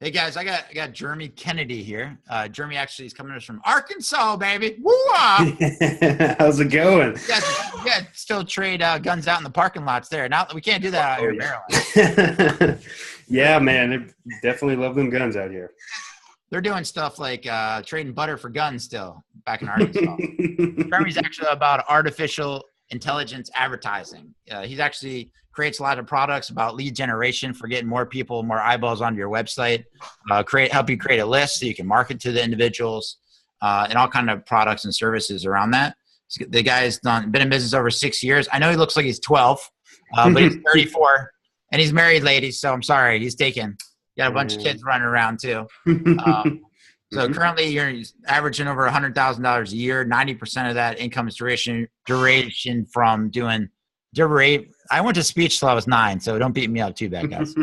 Hey guys, I got Jeremy Kennedy here. Jeremy actually is coming to us from Arkansas, baby. Woo-ah! How's it going? You guys still trade guns out in the parking lots there. Now we can't do that out here in Maryland. Yeah, man, they definitely love them guns out here. They're doing stuff like trading butter for guns still back in Arkansas. Jeremy's actually about artificial intelligence advertising. He's actually creates a lot of products about lead generation for getting more people, more eyeballs onto your website, help you create a list so you can market to the individuals, and all kind of products and services around that. The guy's been in business over 6 years. I know he looks like he's 12, but he's 34 and he's married, ladies. So I'm sorry, he's got a bunch of kids running around too. So currently you're averaging over $100,000 a year. 90% of that income is duration from doing I went to speech till I was 9, so don't beat me up too bad, guys.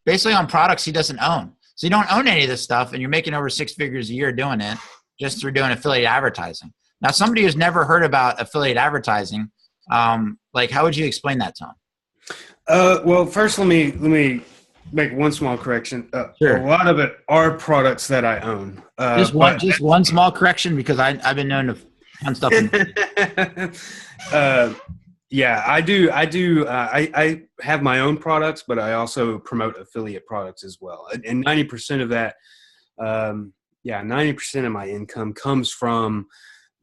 Basically on products he doesn't own. So you don't own any of this stuff, and you're making over 6 figures a year doing it just through doing affiliate advertising. Now, somebody who's never heard about affiliate advertising, like how would you explain that to them? Well, first let me make one small correction. Sure. A lot of it are products that I own. Just one small correction, because I've been known to on stuff. Yeah, I do. I have my own products, but I also promote affiliate products as well. And 90% of that, 90% of my income comes from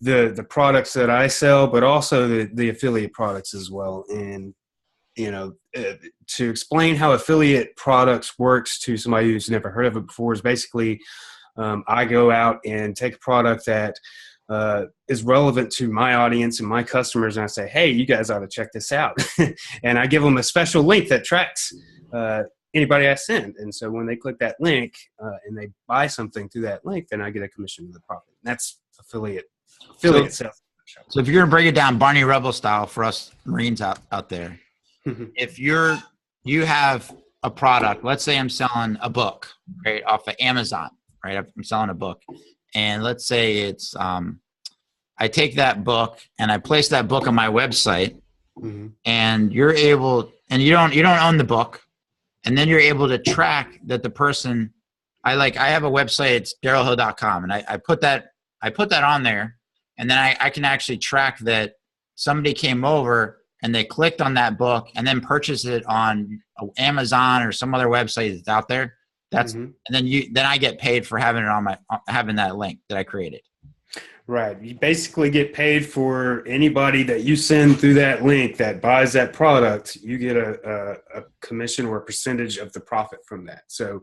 the products that I sell, but also the affiliate products as well. And to explain how affiliate products works to somebody who's never heard of it before is basically I go out and take a product that is relevant to my audience and my customers, and I say, hey, you guys ought to check this out. And I give them a special link that tracks anybody I send. And so when they click that link and they buy something through that link, then I get a commission of the profit. And that's affiliate sales. So if you're going to break it down Barney Rubble style for us Marines out there, if you have a product, let's say I'm selling a book, right, off of Amazon, right? I'm selling a book. And let's say it's, I take that book and I place that book on my website, and you're able, and you don't own the book. And then you're able to track that the person, I have a website, it's darylhill.com. And I put that on there, and then I can actually track that somebody came over and they clicked on that book and then purchased it on Amazon or some other website that's out there. And then I get paid for having it having that link that I created. Right. You basically get paid for anybody that you send through that link that buys that product. You get a commission or a percentage of the profit from that. So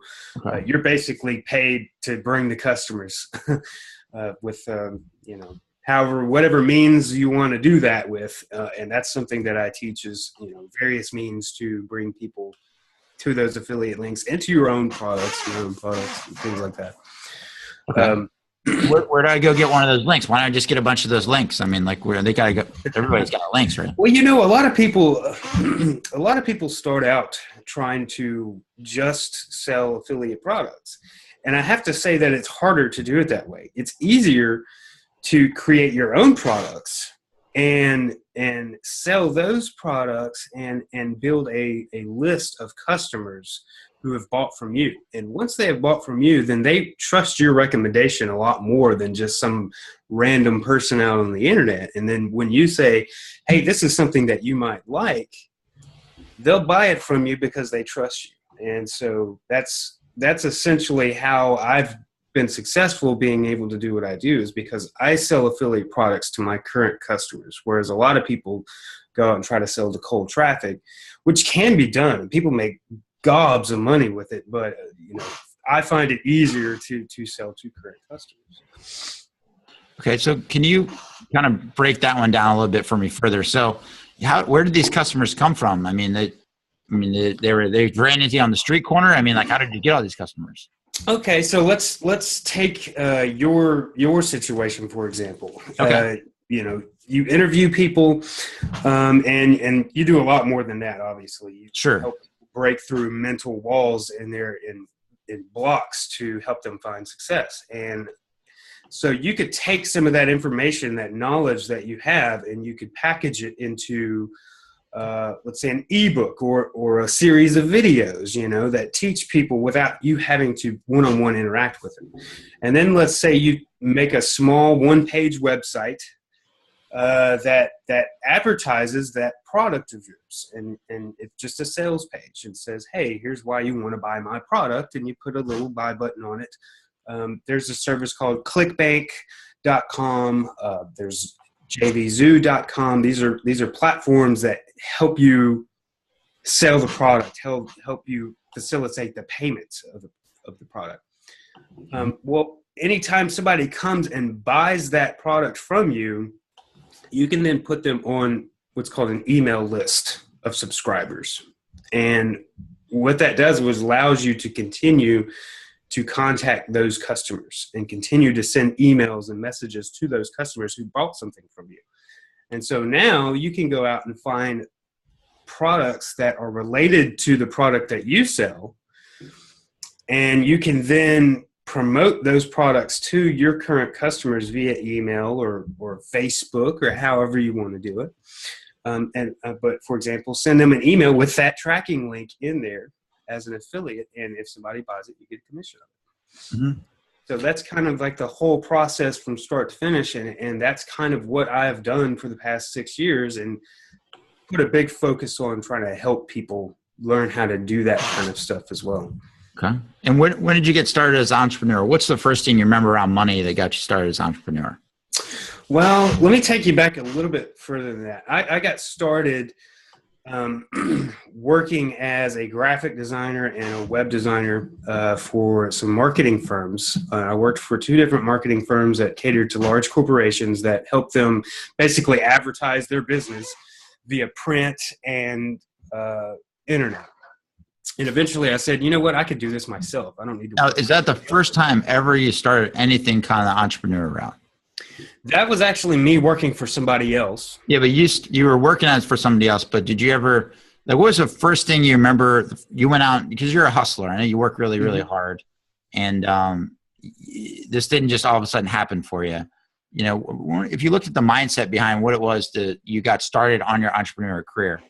you're basically paid to bring the customers with, whatever means you want to do that with. And that's something that I teach is, various means to bring people to those affiliate links and to your own products, and things like that. Okay. Where do I go get one of those links? Why don't I just get a bunch of those links? I mean, where they gotta go. Everybody's got links, right? Well, a lot of people start out trying to just sell affiliate products, and I have to say that it's harder to do it that way. It's easier to create your own products and sell those products and build a list of customers who have bought from you. And once they have bought from you, then they trust your recommendation a lot more than just some random person out on the internet. And then when you say, hey, this is something that you might like, they'll buy it from you because they trust you. And so that's essentially how I've been successful being able to do what I do, is because I sell affiliate products to my current customers, whereas a lot of people go out and try to sell to cold traffic, which can be done. People make gobs of money with it, but I find it easier to sell to current customers. Okay, so can you kind of break that one down a little bit for me further? So where did these customers come from? I mean, they ran into you on the street corner. I mean, how did you get all these customers? Okay, so let's take your situation, for example. Okay. You interview people, and you do a lot more than that, obviously. You Sure. help people break through mental walls in blocks to help them find success. And so you could take some of that information, that knowledge that you have, and you could package it into let's say an ebook or a series of videos, that teach people without you having to one-on-one interact with them. And then let's say you make a small one-page website that advertises that product of yours, and it's just a sales page. It says, hey, here's why you want to buy my product, and you put a little buy button on it. There's a service called clickbank.com. There's jvzoo.com. These are platforms that help you sell the product, help you facilitate the payments of the product. Well, anytime somebody comes and buys that product from you, you can then put them on what's called an email list of subscribers. And what that does was allows you to continue to contact those customers and continue to send emails and messages to those customers who bought something from you. And so now you can go out and find products that are related to the product that you sell, and you can then promote those products to your current customers via email or Facebook or however you want to do it. But for example, send them an email with that tracking link in there as an affiliate, and if somebody buys it, you get a commission on it. Mm-hmm. So that's kind of like the whole process from start to finish, and that's kind of what I have done for the past 6 years, and put a big focus on trying to help people learn how to do that kind of stuff as well. Okay. And when did you get started as an entrepreneur? What's the first thing you remember around money that got you started as an entrepreneur? Well, let me take you back a little bit further than that. I got started working as a graphic designer and a web designer for some marketing firms. I worked for 2 different marketing firms that catered to large corporations that helped them basically advertise their business via print and internet. And eventually I said, you know what, I could do this myself. I don't need to. Now, is that the first time ever you started anything kind of entrepreneur route? That was actually me working for somebody else. Yeah, but you were working as for somebody else, but did you ever, like, what was the first thing you remember? You went out, because you're a hustler. I know you work really, really hard. And this didn't just all of a sudden happen for you. You know, if you looked at the mindset behind what it was that you got started on your entrepreneurial career,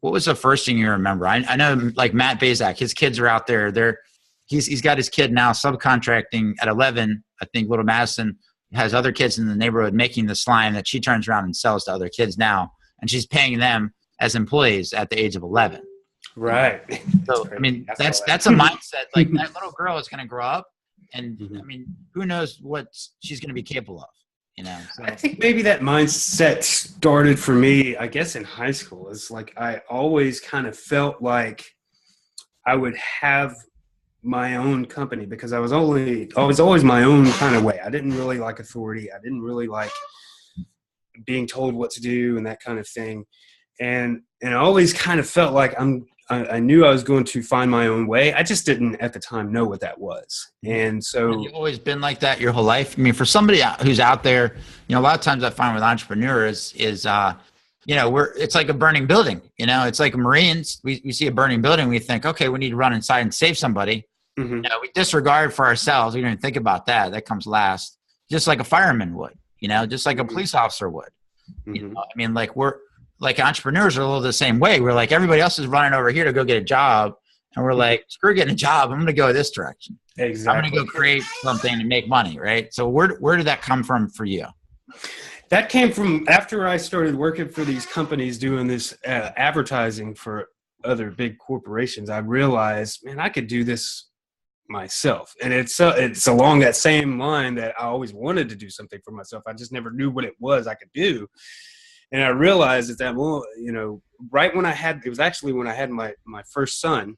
what was the first thing you remember? I know, like Matt Bazak, his kids are out there. He's got his kid now subcontracting at 11. I think Little Madison has other kids in the neighborhood making the slime that she turns around and sells to other kids now. And she's paying them as employees at the age of 11. Right. So, I mean, that's a mindset. Like, that little girl is going to grow up, and I mean, who knows what she's going to be capable of, you know? So. I think maybe that mindset started for me, I guess, in high school. It's like I always kind of felt like I would have my own company, because I was always my own kind of way. I didn't really like authority. I didn't really like being told what to do and that kind of thing. And I always kind of felt like I knew I was going to find my own way. I just didn't at the time know what that was. And so, have you always been like that your whole life? I mean, for somebody who's out there, you know, a lot of times I find with entrepreneurs is you know, it's like a burning building. You know, it's like Marines. We see a burning building, we think, okay, we need to run inside and save somebody. You know, we disregard for ourselves. We don't even think about that. That comes last. Just like a fireman would, you know, just like a police officer would. You know, I mean, like, we're like entrepreneurs are a little the same way. We're like, everybody else is running over here to go get a job, and we're like, screw getting a job. I'm going to go this direction. Exactly. I'm going to go create something and make money, right? So where did that come from for you? That came from after I started working for these companies doing this advertising for other big corporations. I realized, man, I could do this myself. And it's along that same line that I always wanted to do something for myself. I just never knew what it was I could do. And I realized that, well, you know, right when it was actually when I had my first son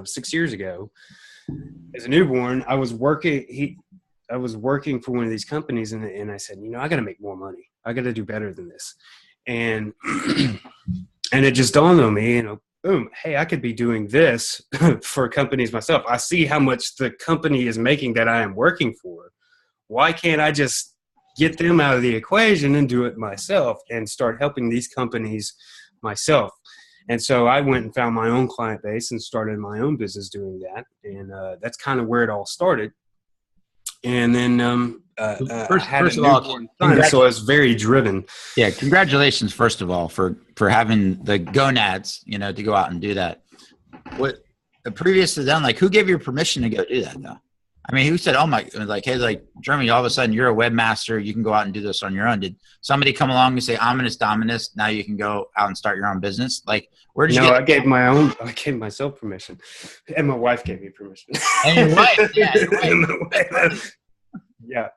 6 years ago, as a newborn, I was working for one of these companies, and I said, you know, I got to make more money. I got to do better than this. And and it just dawned on me, you know, boom, hey, I could be doing this for companies myself. I see how much the company is making that I am working for. Why can't I just get them out of the equation and do it myself and start helping these companies myself? And so I went and found my own client base and started my own business doing that. And that's kind of where it all started. And then I had first a of all, newborn son, so I was very driven. Yeah, congratulations, first of all, for having the gonads, to go out and do that. What previous to them, like, who gave you permission to go do that, though? I mean, who said, "Oh my," like, "Hey, like, Jeremy, all of a sudden you're a webmaster, you can go out and do this on your own"? Did somebody come along and say, "Ominous Dominus, now you can go out and start your own business"? Like, where did you? I gave myself permission, and my wife gave me permission. And your wife, yeah, your wife. Yeah.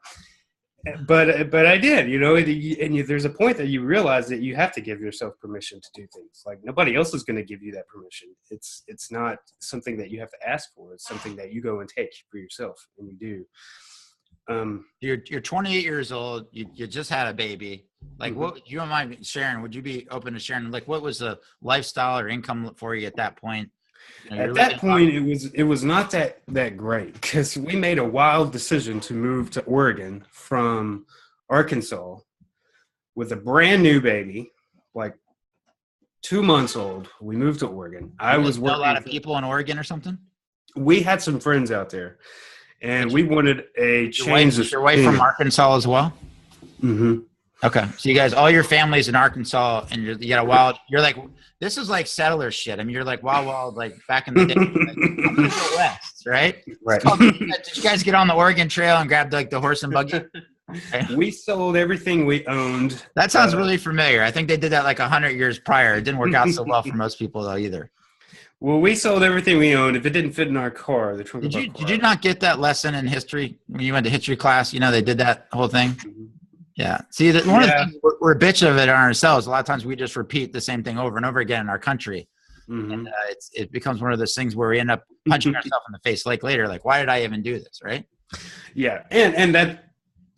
But I did, and there's a point that you realize that you have to give yourself permission to do things. Like, nobody else is going to give you that permission. It's not something that you have to ask for. It's something that you go and take for yourself, and you do. You're 28 years old. You just had a baby. Like, what, you don't mind sharing? Would you be open to sharing? Like, what was the lifestyle or income for you at that point? At that point, it was not that great, because we made a wild decision to move to Oregon from Arkansas with a brand new baby, like 2 months old. We moved to Oregon. I was working. A lot of people in Oregon or something. We had some friends out there, and we wanted a change. Your wife from Arkansas as well? Mm-hmm. Okay, so you guys, all your families in Arkansas, and you got a wild. You're like, this is like settler shit. I mean, you're like wild, like back in the day. Like, I'm gonna go west, right? Right. Did you guys get on the Oregon Trail and grab like the horse and buggy? We sold everything we owned. That sounds really familiar. I think they did that like 100 years prior. It didn't work out so well for most people though either. Well, we sold everything we owned. If it didn't fit in our car, the trunk of our car. Did you not get that lesson in history when you went to history class? They did that whole thing. Mm-hmm. Yeah. See, one of the things we're a bitch of it on ourselves. A lot of times we just repeat the same thing over and over again in our country. Mm-hmm. And it becomes one of those things where we end up punching ourselves in the face later. Like, why did I even do this? Right. Yeah. And that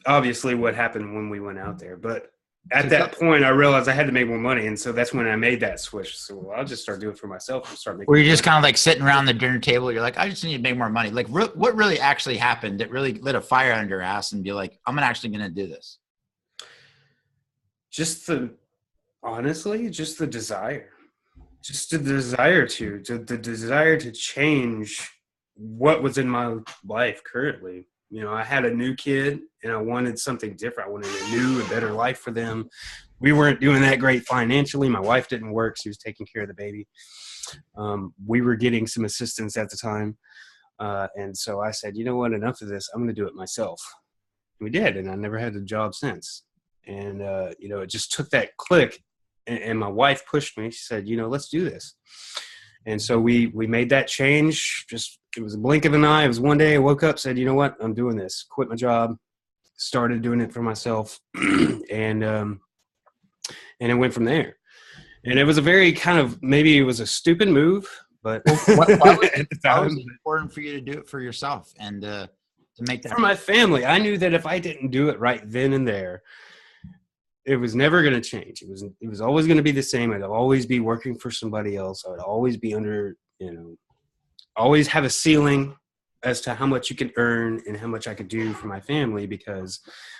obviously what happened when we went out there. But at that point, I realized I had to make more money. And so that's when I made that switch. So I'll just start doing it for myself and start making. Were you just kind of like sitting around the dinner table? You're like, I just need to make more money. Like, what really actually happened that really lit a fire under your ass and be like, I'm actually going to do this? Just the desire. Just the desire the desire to change what was in my life currently. I had a new kid and I wanted something different. I wanted a new and better life for them. We weren't doing that great financially. My wife didn't work. She was taking care of the baby. We were getting some assistance at the time. And so I said, you know what, enough of this. I'm going to do it myself. And we did. And I never had a job since. And, it just took that click. And my wife pushed me. She said, let's do this. And so we made that change. It was a blink of an eye. It was one day I woke up, said, you know what, I'm doing this. Quit my job, started doing it for myself. And it went from there. And it was a very maybe it was a stupid move, but why was it important for you to do it for yourself and to make that for my family? I knew that if I didn't do it right then and there, it was never going to change. It was always going to be the same. I'd always be working for somebody else. I would always be under, always have a ceiling as to how much you can earn and how much I could do for my family. Because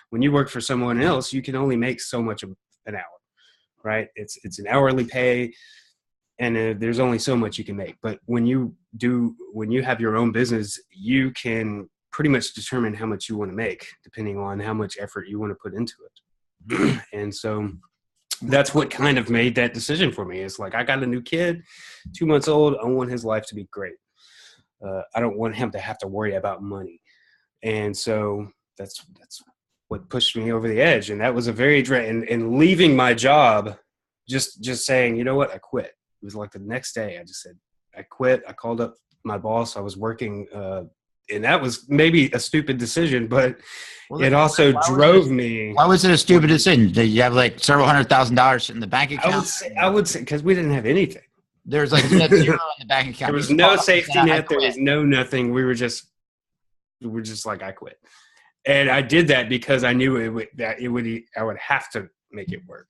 when you work for someone else, you can only make so much of an hour, right? It's an hourly pay, and there's only so much you can make. But when you have your own business, you can pretty much determine how much you want to make, depending on how much effort you want to put into it. And so that's what kind of made that decision for me. It's like, I got a new kid, 2 months old. I want his life to be great. I don't want him to have to worry about money. And so that's what pushed me over the edge. And that was a very and leaving my job, just saying, you know what, I quit. It was like the next day I just said, I quit. I called up my boss. I was working, and that was maybe a stupid decision, but it also drove me. Why was it a stupid decision? Did you have like several $100,000 in the bank account? I would say because we didn't have anything. There's like zero in the bank account. There was no safety net. There was no nothing. We were just like, I quit. And I did that because I knew I would have to make it work.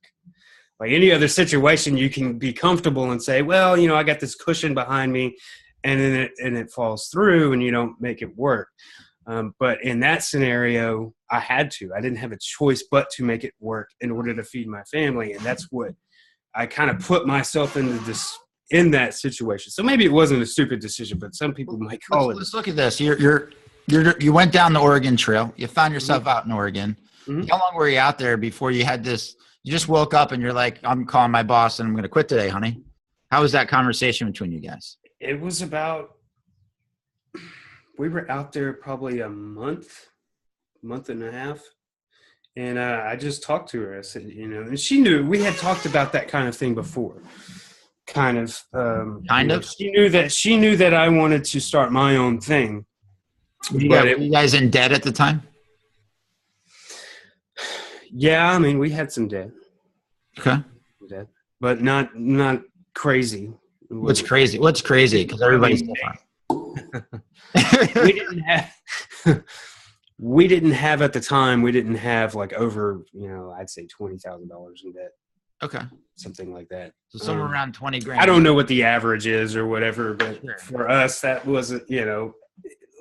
Like any other situation, you can be comfortable and say, well, I got this cushion behind me. And then it falls through and you don't make it work. But in that scenario, I had to. I didn't have a choice but to make it work in order to feed my family. And that's what I kind of put myself in that situation. So maybe it wasn't a stupid decision, but some people might call it. Let's look at this. You're you went down the Oregon Trail. You found yourself out in Oregon. Mhm. How long were you out there before you had this? You just woke up and you're like, I'm calling my boss and I'm going to quit today, honey. How was that conversation between you guys? It was about, we were out there probably a month and a half. And I just talked to her. I said, and she knew we had talked about that kind of thing before. Kind of. She knew that I wanted to start my own thing. Were you guys in debt at the time? Yeah, I mean, we had some debt. Okay. But not crazy. What's crazy? Because everybody's different. We didn't have at the time. We didn't have like over, I'd say $20,000 in debt. Okay. Something like that. So somewhere around 20 grand. I don't know what the average is or whatever, but Sure. For us, that wasn't, it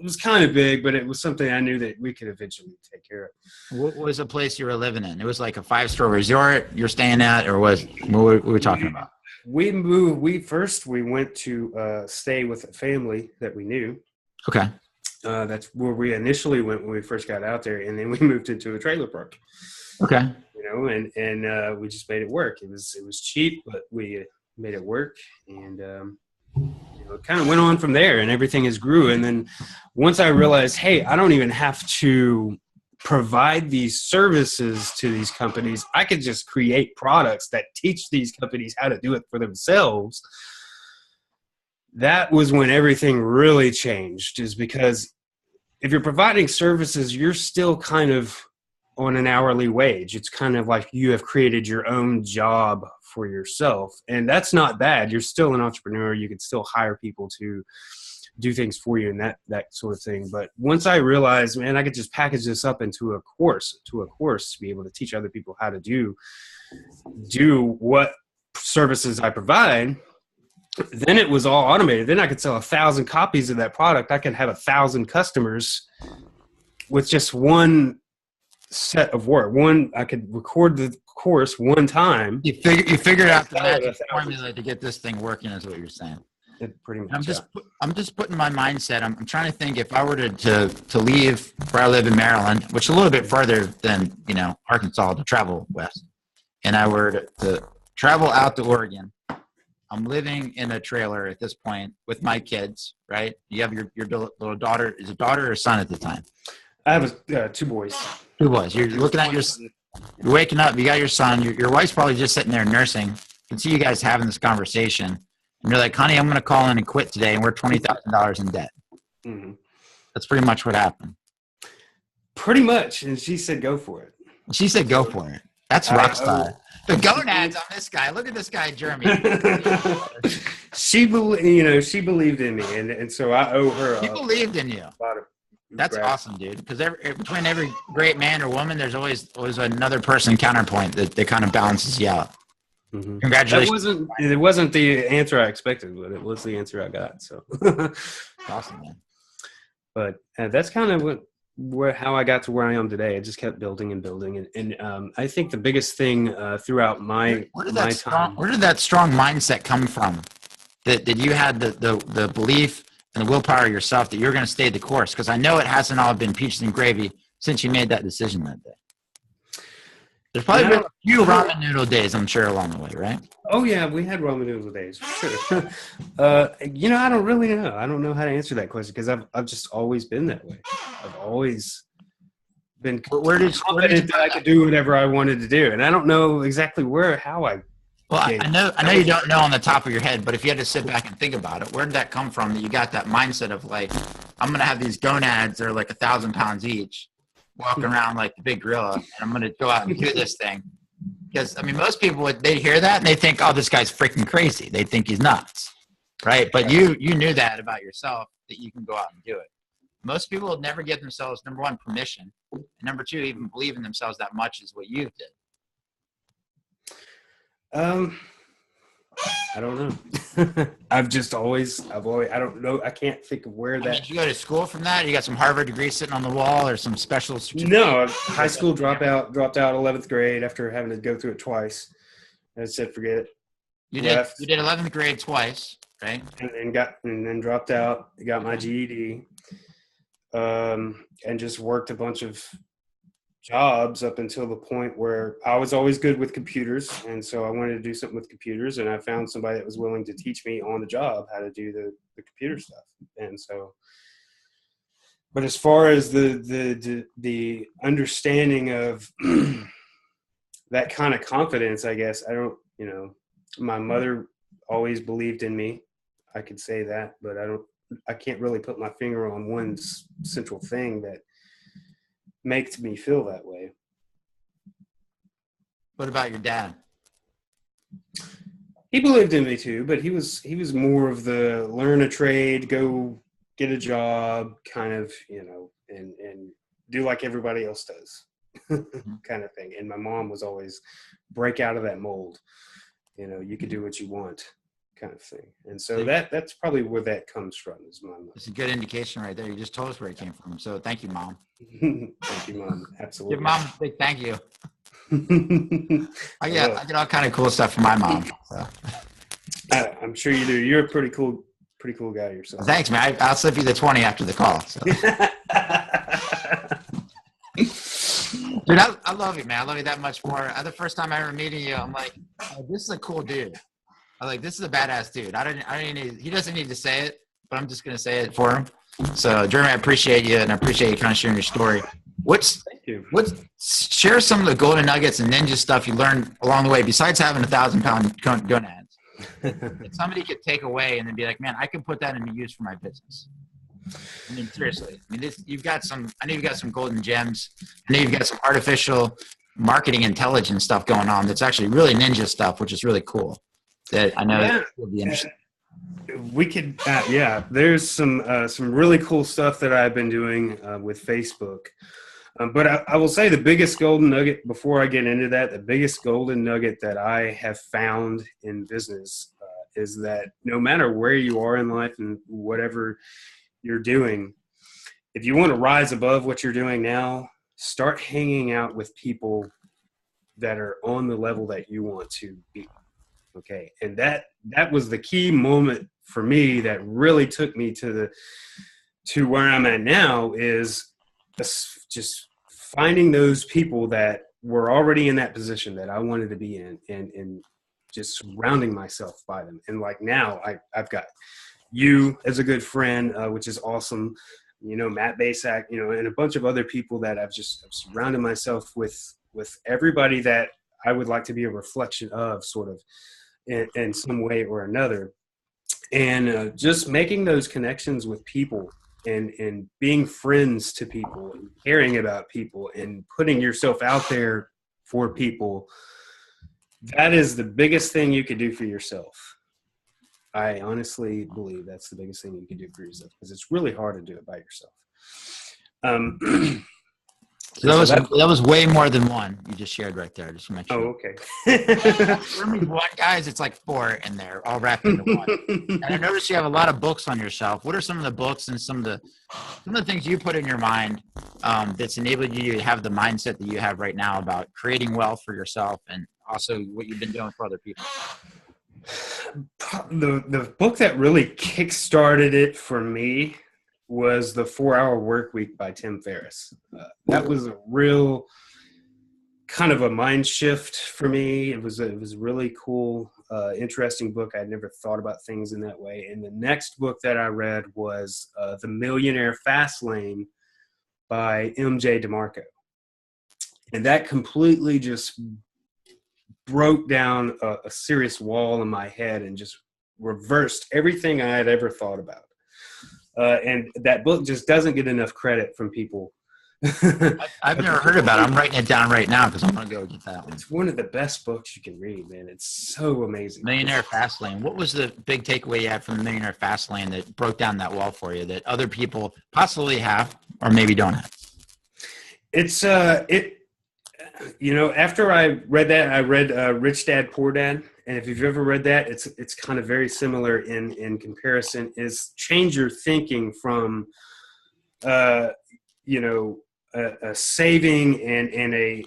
was kind of big, but it was something I knew that we could eventually take care of. What was the place you were living in? It was like a 5-star resort you're staying at, or what were we talking about? We moved. We went to stay with a family that we knew. Okay. That's where we initially went when we first got out there, and then we moved into a trailer park. Okay. And we just made it work. It was cheap, but we made it work, and it kind of went on from there, and everything has grew. And then once I realized, hey, I don't even have to provide these services to these companies. I could just create products that teach these companies how to do it for themselves. That was when everything really changed, is because if you're providing services, you're still kind of on an hourly wage. It's kind of like you have created your own job for yourself. And that's not bad. You're still an entrepreneur. You can still hire people to do things for you and that sort of thing. But once I realized, man, I could just package this up into a course to be able to teach other people how to do what services I provide, then it was all automated. Then I could sell 1,000 copies of that product. I could have 1,000 customers with just one set of work. I could record the course one time. You figured out the magic formula to get this thing working, is what you're saying. Pretty much. I'm just putting my mindset. I'm trying to think if I were to leave where I live in Maryland, which is a little bit further than Arkansas, to travel west, and I were to travel out to Oregon. I'm living in a trailer at this point with my kids, right? You have your little daughter. Is it daughter or son at the time? I have 2 boys. 2 boys. You're looking at you're waking up. You got your son. Your wife's probably just sitting there nursing. You can see you guys having this conversation. And you're like, honey, I'm going to call in and quit today, and we're $20,000 in debt. Mm-hmm. That's pretty much what happened. Pretty much. And she said, go for it. She said, go for it. That's rock star. The gonads on this guy. Look at this guy, Jeremy. She believed in me, and so I owe her. She believed in you. That's awesome, dude. Because between every great man or woman, there's always another person counterpoint that kind of balances you out. Mm-hmm. Congratulations. It wasn't the answer I expected, but it was the answer I got. So awesome, man. But that's kind of how I got to where I am today. I just kept building and building, and I think the biggest thing throughout my time. Where did that strong mindset come from? That you had the belief and the willpower yourself that you're going to stay the course? Because I know it hasn't all been peaches and gravy since you made that decision that day. There's probably been a few ramen noodle days, I'm sure, along the way, right? Oh, yeah, we had ramen noodle days, for sure. I don't really know. I don't know how to answer that question because I've just always been that way. I've always been confident that I could do whatever I wanted to do. And I don't know exactly how I. Well, I know you don't know on the top of your head, but if you had to sit back and think about it, where did that come from that you got that mindset of like, I'm going to have these gonads that are like 1,000 pounds each, walking around like the big gorilla, and I'm going to go out and do this thing. Because, I mean, most people, they hear that and they think, oh, this guy's freaking crazy. They think he's nuts, right? But you knew that about yourself, that you can go out and do it. Most people would never give themselves, number one, permission, and number two, even believe in themselves that much as what you did. I don't know. I don't know. I can't think of where that. Did you go to school from that? You got some Harvard degree sitting on the wall or some special certificate? No, high school dropped out 11th grade after having to go through it twice. I said, forget it. You did 11th grade twice, right? And then dropped out, got my GED. and just worked a bunch of jobs up until the point where I was always good with computers. And so I wanted to do something with computers, and I found somebody that was willing to teach me on the job how to do the computer stuff. And so, but as far as the understanding of that kind of confidence, I guess, I don't, my mother always believed in me. I could say that, but I can't really put my finger on one central thing that makes me feel that way. What about your dad? He believed in me too, but he was more of the learn a trade, go get a job kind of, and do like everybody else does kind of thing. And my mom was always break out of that mold. You can do what you want kind of thing. And so that's probably where that comes from, is my mom. It's a good indication right there. You just told us where it came from. So thank you, Mom. Thank you, Mom. Absolutely. Give Mom a big thank you. I get all kind of cool stuff from my mom. So. I'm sure you do. You're a pretty cool guy yourself. Thanks, man. I'll slip you the 20 after the call. So. Dude, I love you, man. I love you that much more. The first time I ever meeting you, I'm like, oh, this is a cool dude. I'm like, this is a badass dude. He doesn't need to say it, but I'm just going to say it for him. So, Jeremy, I appreciate you, and I appreciate you kind of sharing your story. Thank you. Share some of the golden nuggets and ninja stuff you learned along the way, besides having 1,000-pound gonads, that somebody could take away and then be like, man, I can put that into use for my business. I mean, seriously. I mean, you've got some golden gems. I know you've got some artificial marketing intelligence stuff going on that's actually really ninja stuff, which is really cool. That I know will be interesting. We could, there's some really cool stuff that I've been doing with Facebook. But I will say the biggest golden nugget, before I get into that, the biggest golden nugget that I have found in business is that no matter where you are in life and whatever you're doing, if you want to rise above what you're doing now, start hanging out with people that are on the level that you want to be. Okay. And that was the key moment for me that really took me to where I'm at now, is just finding those people that were already in that position that I wanted to be in, and just surrounding myself by them. And like now I've got you as a good friend, which is awesome. Matt Basak, and a bunch of other people that I've surrounded myself with everybody that I would like to be a reflection of, sort of, in some way or another. And just making those connections with people, and being friends to people, and caring about people, and putting yourself out there for people. That is the biggest thing you can do for yourself. I honestly believe that's the biggest thing you can do for yourself, because it's really hard to do it by yourself. So that was way more than one you just shared right there. Just to make sure. Oh, okay. For me, one, guys, it's like four in there, all wrapped into one. And I noticed you have a lot of books on your shelf. What are some of the books and some of the things you put in your mind that's enabled you to have the mindset that you have right now about creating wealth for yourself, and also what you've been doing for other people? The book that really kickstarted it for me was The 4-Hour Workweek by Tim Ferriss. That was a real kind of a mind shift for me. It was a really cool, interesting book. I'd never thought about things in that way. And the next book that I read was The Millionaire Fast Lane by MJ DeMarco. And that completely just broke down a serious wall in my head and just reversed everything I had ever thought about. And that book just doesn't get enough credit from people. I've never heard about it. I'm writing it down right now because I'm going to go get that one. It's one of the best books you can read, man. It's so amazing. Millionaire Fastlane. What was the big takeaway you had from the Millionaire Fastlane that broke down that wall for you that other people possibly have or maybe don't have? It's after I read that, I read Rich Dad Poor Dad. And if you've ever read that, it's kind of very similar in comparison. Is change your thinking from, a saving and a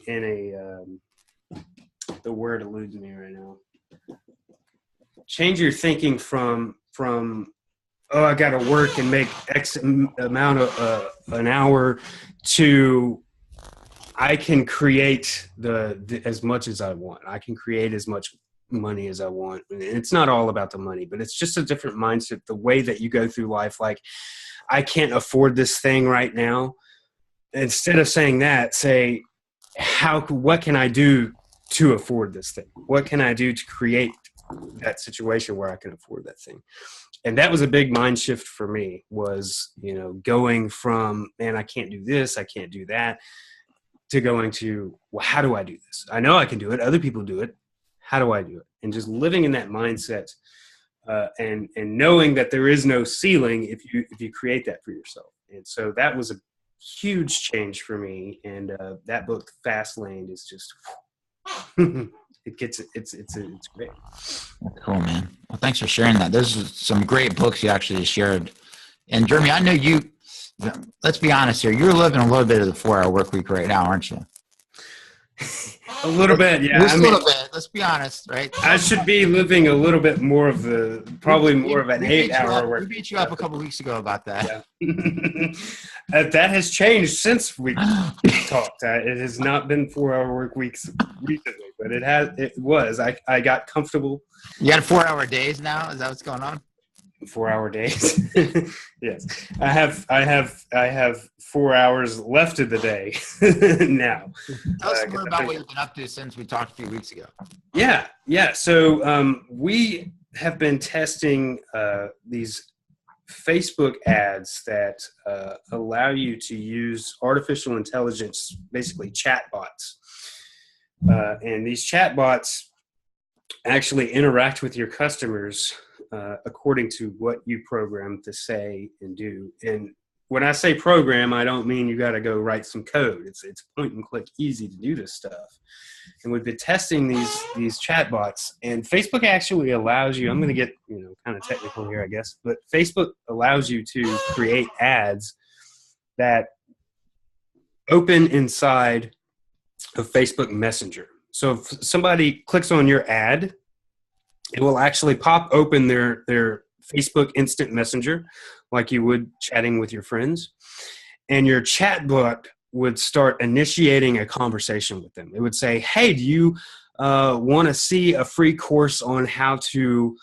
the word eludes me right now. Change your thinking from oh, I got to work and make X amount of an hour, to I can create the as much as I want. I can create as much money as I want. And it's not all about the money, but it's just a different mindset, the way that you go through life. Like, I can't afford this thing right now. Instead of saying that, say, what can I do to afford this thing? What can I do to create that situation where I can afford that thing? And that was a big mind shift for me, was, going from, man, I can't do this, I can't do that, to going to, well, how do I do this? I know I can do it. Other people do it. How do I do it? And just living in that mindset, and knowing that there is no ceiling if you create that for yourself. And so that was a huge change for me. And that book, Fast Lane, is just it's great. Cool, man. Well, thanks for sharing that. Those are some great books you actually shared. And Jeremy, I know you. Let's be honest here. You're living a little bit of the 4-hour work week right now, aren't you? A little bit, yeah. Just a little bit. Let's be honest, right? I should be living a little bit more of probably more of an 8-hour work. We beat you up a couple weeks ago about that. Yeah. That has changed since we talked. It has not been 4-hour work weeks recently, but it was. I got comfortable. You got 4-hour days now? Is that what's going on? 4-hour days. Yes. I have 4 hours left of the day now. Tell us more about what you've been up to since we talked a few weeks ago. Yeah. So we have been testing these Facebook ads that allow you to use artificial intelligence, basically chatbots. And these chatbots actually interact with your customers according to what you program to say and do. And when I say program, I don't mean you got to go write some code. It's point and click easy to do this stuff. And we've been testing these chatbots, and Facebook actually allows you, I'm going to get kind of technical here, I guess, but Facebook allows you to create ads that open inside of Facebook Messenger. So if somebody clicks on your ad, it will actually pop open their Facebook Instant Messenger like you would chatting with your friends. And your chatbot would start initiating a conversation with them. It would say, hey, do you want to see a free course on how to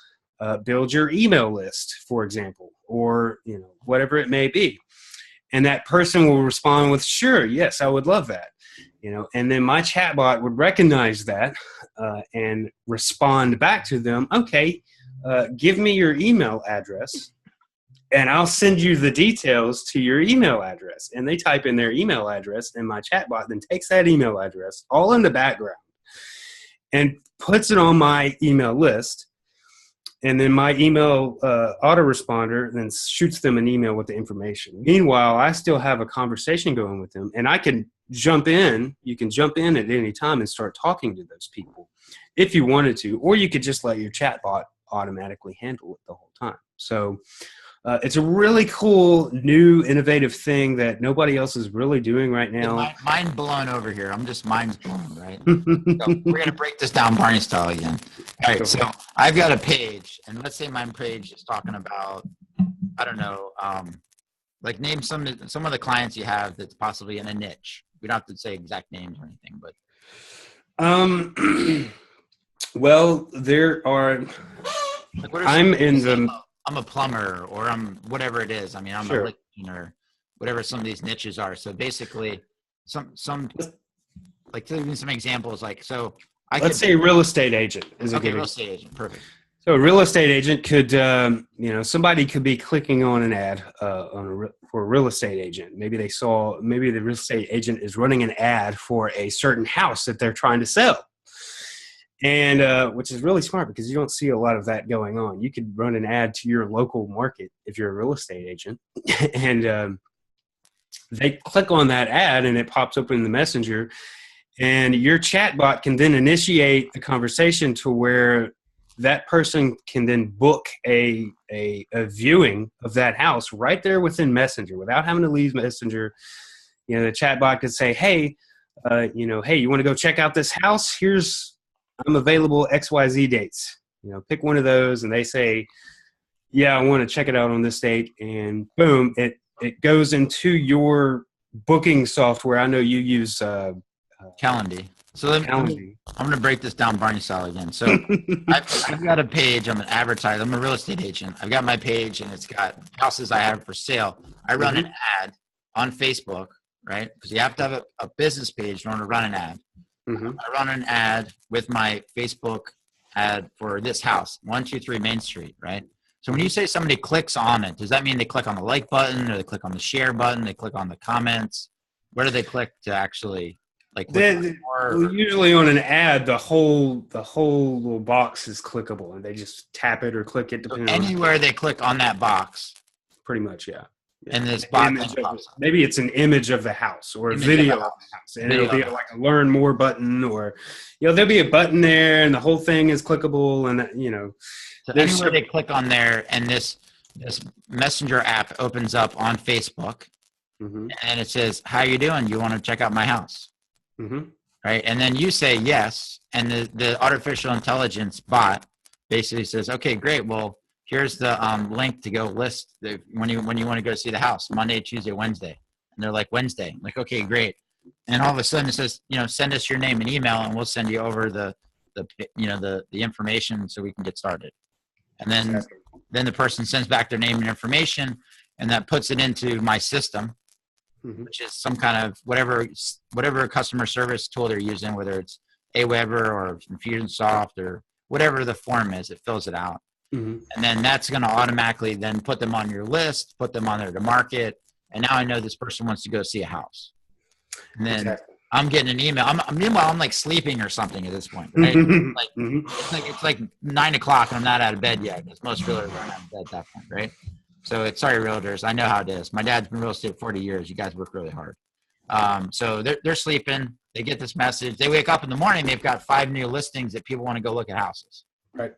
build your email list, for example, or whatever it may be? And that person will respond with, sure, yes, I would love that. And then my chatbot would recognize that and respond back to them. Okay, give me your email address, and I'll send you the details to your email address. And they type in their email address, and my chatbot then takes that email address all in the background and puts it on my email list. And then my email autoresponder then shoots them an email with the information. Meanwhile, I still have a conversation going with them, and I can jump in. You can jump in at any time and start talking to those people if you wanted to, or you could just let your chatbot automatically handle it the whole time. So it's a really cool, new, innovative thing that nobody else is really doing right now. Mind blown over here. I'm just mind blown, right? So we're going to break this down Barney style again. All right, so I've got a page, and let's say my page is talking about, I don't know, like name some of the clients you have that's possibly in a niche. We don't have to say exact names or anything, but. Well, there are. Like I'm a plumber, or I'm whatever it is. I mean, I'm sure. a electrician, or whatever some of these niches are. So basically, some like to give me some examples. Like, so let's say real estate agent is a good real estate agent, perfect. So a real estate agent could, somebody could be clicking on an ad for a real estate agent. Maybe the real estate agent is running an ad for a certain house that they're trying to sell. And which is really smart, because you don't see a lot of that going on. You could run an ad to your local market if you're a real estate agent, and they click on that ad, and it pops up in the messenger, and your chatbot can then initiate the conversation to where that person can then book a viewing of that house right there within Messenger without having to leave Messenger. The chatbot could say, hey, hey, you want to go check out this house? I'm available XYZ dates. Pick one of those, and they say, yeah, I want to check it out on this date, and boom, it goes into your booking software. I know you use Calendly. So Calendly. I'm going to break this down Barney style again. So I've got a page. I'm an advertiser. I'm a real estate agent. I've got my page, and it's got houses I have for sale. I run an ad on Facebook, right? Because you have to have a business page in order to run an ad. I run an ad with my Facebook ad for this house, 123 Main Street, right? So when you say somebody clicks on it, does that mean they click on the like button, or they click on the share button, they click on the comments? Where do they click to actually like? Usually on an ad, the whole little box is clickable, and they just tap it or click it depending on anywhere they click on that box. Pretty much, yeah. And this box, maybe it's an image of the house or a video of the house, and it'll be like a learn more button, or there'll be a button there, and the whole thing is clickable, and So anywhere they click on there, and this messenger app opens up on Facebook, and it says, "How you doing? You want to check out my house?" Right? And then you say yes, and the artificial intelligence bot basically says, "Okay, great. Well, here's the link to go list when you want to go see the house, Monday, Tuesday, Wednesday." And they're like, "Wednesday." I'm like, "Okay, great." And all of a sudden it says, send us your name and email, and we'll send you over the information so we can get started. And then the person sends back their name and information, and that puts it into my system, which is some kind of whatever customer service tool they're using, whether it's Aweber or Infusionsoft or whatever the form is, it fills it out. And then that's going to automatically then put them on your list, put them on there to market. And now I know this person wants to go see a house. And then I'm getting an email. Meanwhile, I'm like sleeping or something at this point, right? It's like 9 o'clock and I'm not out of bed yet, because most realtors aren't out of bed at that point, right? So sorry, realtors. I know how it is. My dad's been in real estate 40 years. You guys work really hard. So they're sleeping. They get this message. They wake up in the morning. They've got 5 new listings that people want to go look at houses. Right.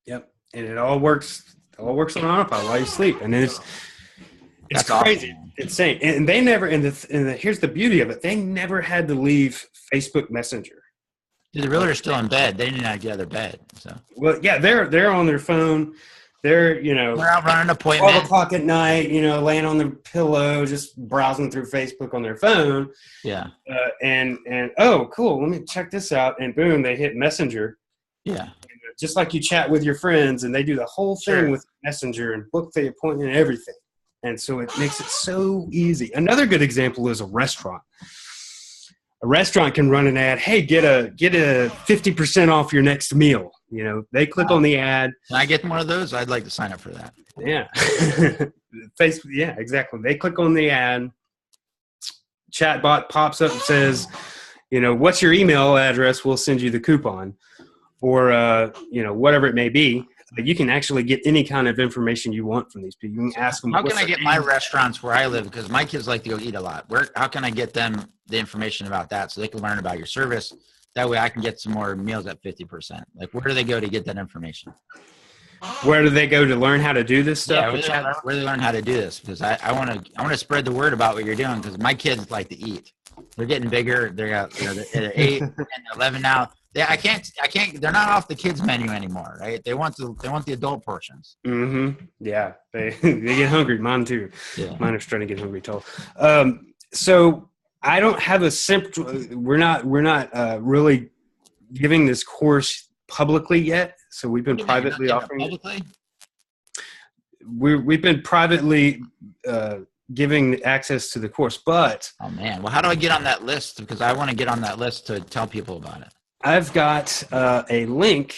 Yep. And it all works on autopilot while you sleep. And it's crazy. Awesome. Insane. And they never, here's the beauty of it. They never had to leave Facebook Messenger. Dude, the realtor's still in bed. They didn't have to get out of their bed. So. Well, yeah, they're on their phone. They're out running appointments. 12 o'clock at night, laying on their pillow, just browsing through Facebook on their phone. Yeah. And oh, cool. Let me check this out. And boom, they hit Messenger. Yeah. Just like you chat with your friends, and they do the whole thing with Messenger and book the appointment and everything. And so it makes it so easy. Another good example is a restaurant. A restaurant can run an ad. Hey, get a 50% off your next meal. They click on the ad. Can I get one of those? I'd like to sign up for that. Yeah. Facebook. Yeah, exactly. They click on the ad. Chatbot pops up and says, what's your email address? We'll send you the coupon. Or, whatever it may be. But you can actually get any kind of information you want from these people. You can ask them. How can I get my restaurants where I live? Because my kids like to go eat a lot. How can I get them the information about that so they can learn about your service? That way I can get some more meals at 50%. Like, where do they go to get that information? Where do they go to learn how to do this stuff? Yeah, where do they learn how to do this? Because I want to spread the word about what you're doing, because my kids like to eat. They're getting bigger. They're 8 and 11 now. I can't. They're not off the kids menu anymore, right? They want the adult portions. Yeah, they get hungry. Mine too. Yeah. Mine are starting to get hungry too. So I don't have a simple. We're not really giving this course publicly yet. So we've been privately offering it. Publicly? We've been privately giving access to the course, but oh man, well, how do I get on that list? Because I want to get on that list to tell people about it. I've got a link.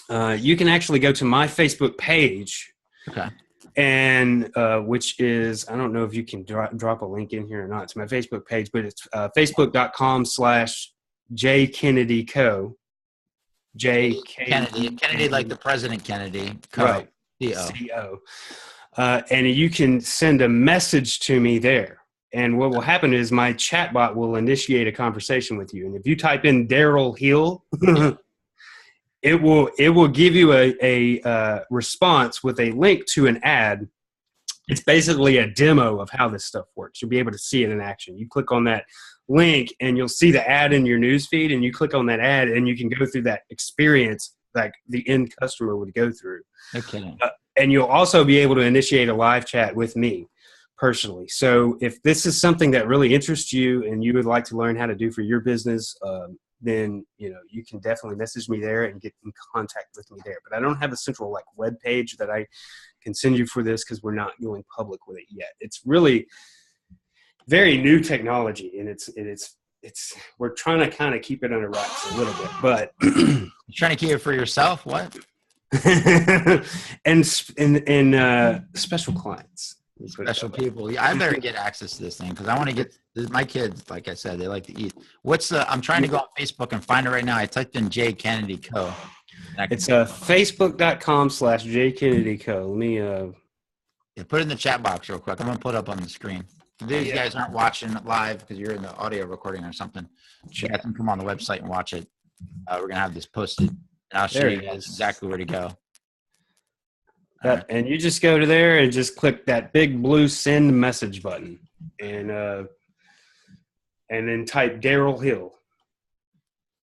You can actually go to my Facebook page. Okay. And which is, I don't know if you can drop a link in here or not. It's my Facebook page, but it's facebook.com/jkennedyco. Kennedy, like the President Kennedy. Co. Right. C-O. And you can send a message to me there. And what will happen is my chatbot will initiate a conversation with you. And if you type in Daryl Hill, it will give you a response with a link to an ad. It's basically a demo of how this stuff works. You'll be able to see it in action. You click on that link and you'll see the ad in your newsfeed, and you click on that ad and you can go through that experience like the end customer would go through. Okay. And you'll also be able to initiate a live chat with me personally. So if this is something that really interests you and you would like to learn how to do for your business, then you can definitely message me there and get in contact with me there. But I don't have a central like web page that I can send you for this because we're not going public with it yet. It's really very new technology, and it's we're trying to kind of keep it under wraps a little bit. But you're trying to keep it for yourself? What? and special clients. Special people. Yeah, I better get access to this thing because I want to get my kids. Like I said, they like to eat. I'm trying to go on Facebook and find it right now. I typed in J Kennedy Co. It's facebook.com/JKennedyCo. Let me put it in the chat box real quick. I'm gonna put it up on the screen. If these guys aren't watching live because you're in the audio recording or something, you guys can come on the website and watch it. We're gonna have this posted, and I'll show you guys exactly where to go. And you just go to there and just click that big blue send message button, and then type Daryl Hill,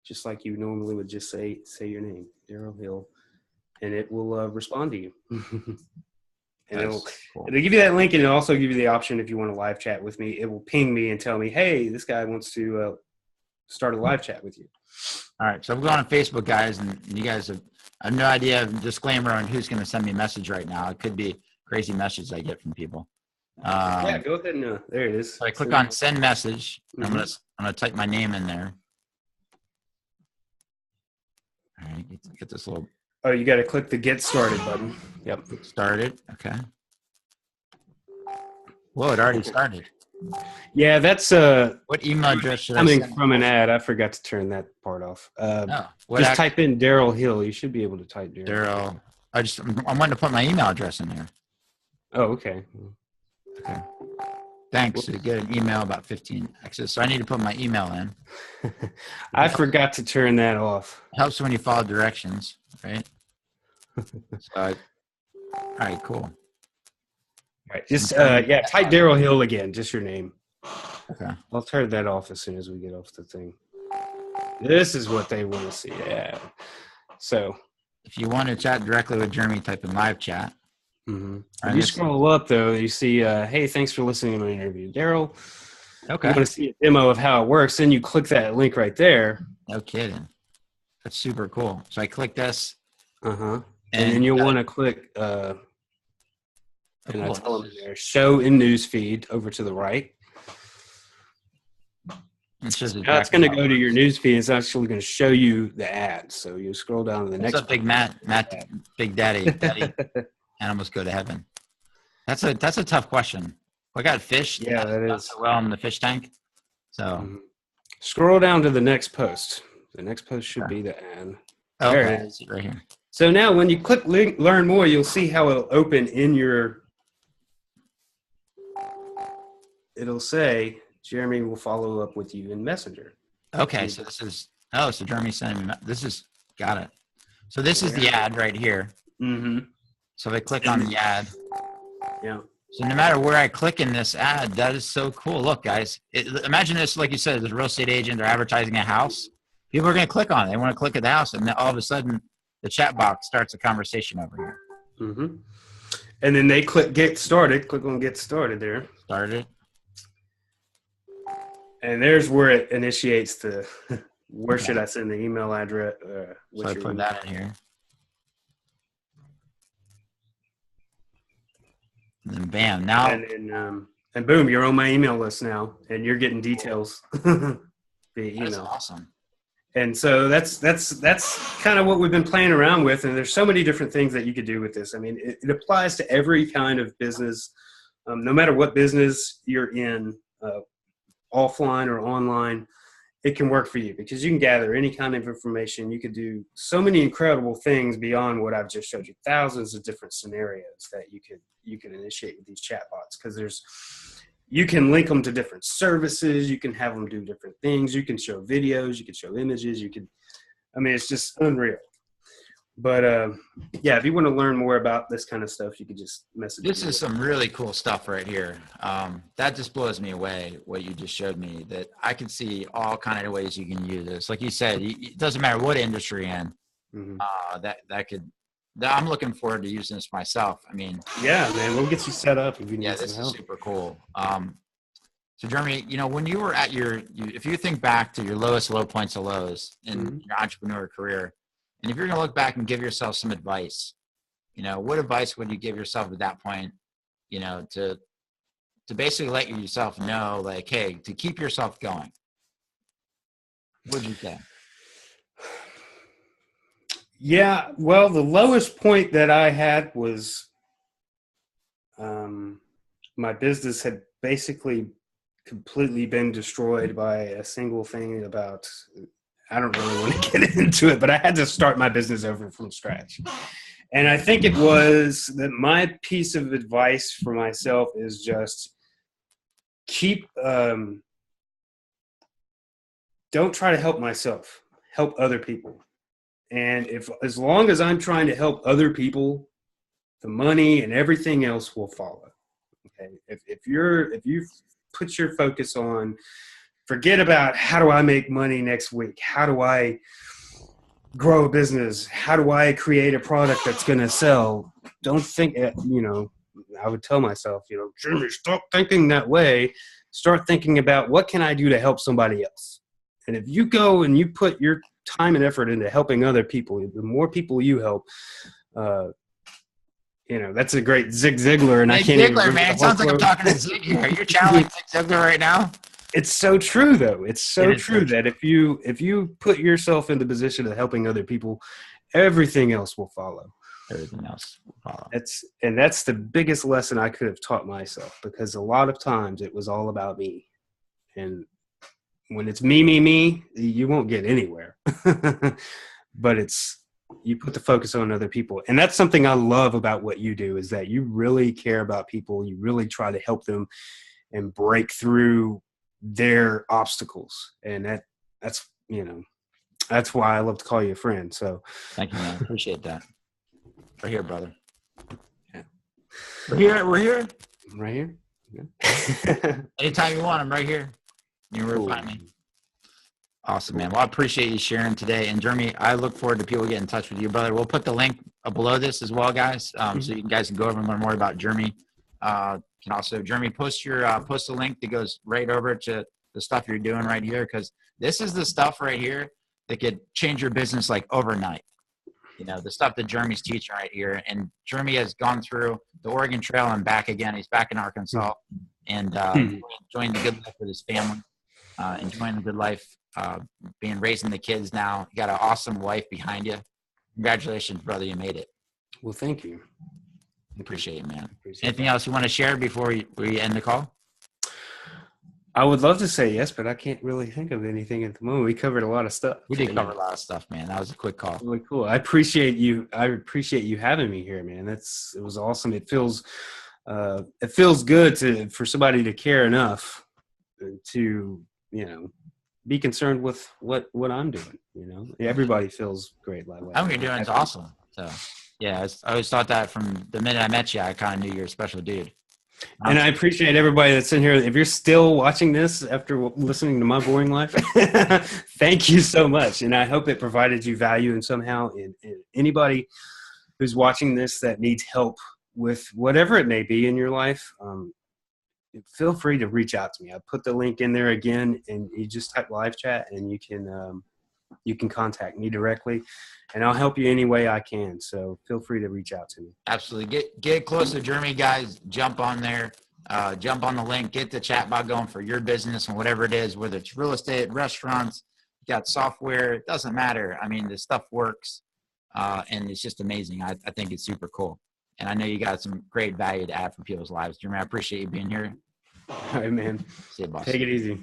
just like you normally would just say your name, Daryl Hill, and it will respond to you. And it'll give you that link, and it'll also give you the option if you want to live chat with me. It will ping me and tell me, hey, this guy wants to start a live chat with you. All right, so I'm going on Facebook, guys, and you guys have no idea, disclaimer on who's going to send me a message right now. It could be crazy messages I get from people. Yeah, go ahead and there it is. So I click on send message. Mm-hmm. I'm gonna type my name in there. All right, get this little. Oh, you got to click the get started button. Yep. Get started. Okay. Whoa, it already started. Yeah, that's what email address should coming from an ad. I forgot to turn that part off. Just type in Daryl Hill. You should be able to type Daryl. I'm wanting to put my email address in there. Oh, okay. Okay. Thanks. You get an email about 15 access. So I need to put my email in. I forgot to turn that off. It helps when you follow directions, right? All right, cool. All right, just type Daryl Hill again, just your name. Okay. I'll turn that off as soon as we get off the thing. This is what they want to see. Yeah. So if you want to chat directly with Jeremy, type in live chat. Mm-hmm. If you scroll up, though, you see, hey, thanks for listening to my interview, Daryl. Okay. You want to see a demo of how it works, then you click that link right there. No kidding. That's super cool. So I click this. Uh-huh. And then you'll want to click, and I tell them there, show in newsfeed over to the right. It's going to go to your newsfeed. It's actually going to show you the ad. So you scroll down to the next. What's up, Big Matt, Big Daddy. Animals go to heaven. That's a tough question. I got fish. Yeah, that is. So well, I'm in the fish tank. So scroll down to the next post. The next post should be the ad. Oh, there it is, right here. So now when you click learn more, you'll see how it'll open in your. It'll say Jeremy will follow up with you in Messenger. Okay, so this is so Jeremy sending me. This is got it. So this is the ad right here. Mm-hmm. So if I click on the ad. Yeah. So no matter where I click in this ad, that is so cool. Look, guys, imagine this, like you said, as a real estate agent, they're advertising a house. People are going to click on it. They want to click at the house, and then all of a sudden, the chat box starts a conversation over here. Mm-hmm. And then they click get started. Click on get started there. Started. And there's where it initiates the where should I send the email address? So I put that in here. And then bam, now and boom, you're on my email list now, and you're getting details via email. That's awesome. And so that's kind of what we've been playing around with, and there's so many different things that you could do with this. I mean, it applies to every kind of business, no matter what business you're in, offline or online. It can work for you because you can gather any kind of information. You could do so many incredible things beyond what I've just showed you. Thousands of different scenarios that you can initiate with these chatbots because you can link them to different services. You can have them do different things. You can show videos. You can show images. It's just unreal. But if you want to learn more about this kind of stuff, you could just message me. This is some really cool stuff right here. That just blows me away, what you just showed me, that I can see all kind of ways you can use this. Like you said, it doesn't matter what industry you're in. Mm-hmm. I'm looking forward to using this myself. I mean, yeah, man, we'll get you set up if you need yeah, some this help. is super cool. So Jeremy, when you were at if you think back to your lowest low points of lows in your entrepreneur career, and if you're going to look back and give yourself some advice, what advice would you give yourself at that point, to basically let yourself know, like, hey, to keep yourself going? What'd you say? Yeah, well, the lowest point that I had was my business had basically completely been destroyed by a single thing about, I don't really want to get into it, but I had to start my business over from scratch. And I think it was that my piece of advice for myself is just don't try to help myself, help other people. And as long as I'm trying to help other people, the money and everything else will follow. Okay. If you put your focus on, forget about how do I make money next week? How do I grow a business? How do I create a product that's going to sell? Don't think, I would tell myself, Jimmy, stop thinking that way. Start thinking about what can I do to help somebody else? And if you go and you put your time and effort into helping other people, the more people you help, that's a great Zig Ziglar. And I can't Ziglar, even man. It sounds like I'm talking to Zig here. You're channeling Zig Ziglar right now. It's so true, though. It's so true that if you put yourself in the position of helping other people, everything else will follow. Everything else will follow. That's the biggest lesson I could have taught myself, because a lot of times it was all about me. And when it's me, you won't get anywhere. But you put the focus on other people. And that's something I love about what you do, is that you really care about people. You really try to help them and break through their obstacles. And that's why I love to call you a friend. So thank you, man. Appreciate that. We're here, brother. Yeah. We're here. Right here. Yeah. Anytime you want, I'm right here. You know where to find me. Awesome, man. Well, I appreciate you sharing today. And Jeremy, I look forward to people getting in touch with you, brother. We'll put the link below this as well, guys, so you guys can go over and learn more about Jeremy. Can also, Jeremy, post a link that goes right over to the stuff you're doing right here, because this is the stuff right here that could change your business like overnight. The stuff that Jeremy's teaching right here. And Jeremy has gone through the Oregon Trail and back again. He's back in Arkansas and enjoying the good life with his family, enjoying the good life, raising the kids now. You got an awesome wife behind you. Congratulations, brother. You made it. Well, thank you. Appreciate it, man. Anything else you want to share before we end the call? I would love to say yes, but I can't really think of anything at the moment. We covered a lot of stuff. We did cover a lot of stuff, man. That was a quick call. Really cool. I appreciate you having me here, man. It was awesome. It feels good for somebody to care enough to, be concerned with what I'm doing. Everybody feels great that way. What you're doing is awesome. So yeah, I always thought that from the minute I met you. I kind of knew you're a special dude. And I appreciate everybody that's in here. If you're still watching this after listening to my boring life, thank you so much. And I hope it provided you value in somehow. And anybody who's watching this that needs help with whatever it may be in your life, feel free to reach out to me. I put the link in there again, and you just type live chat, and you can contact me directly, and I'll help you any way I can. So feel free to reach out to me. Absolutely. Get close to Jeremy, guys. Jump on there. Jump on the link. Get the chat bot going for your business and whatever it is, whether it's real estate, restaurants, you got software. It doesn't matter. I mean, the stuff works, and it's just amazing. I think it's super cool. And I know you got some great value to add for people's lives. Jeremy, I appreciate you being here. All right, man. See you, boss. Take it easy.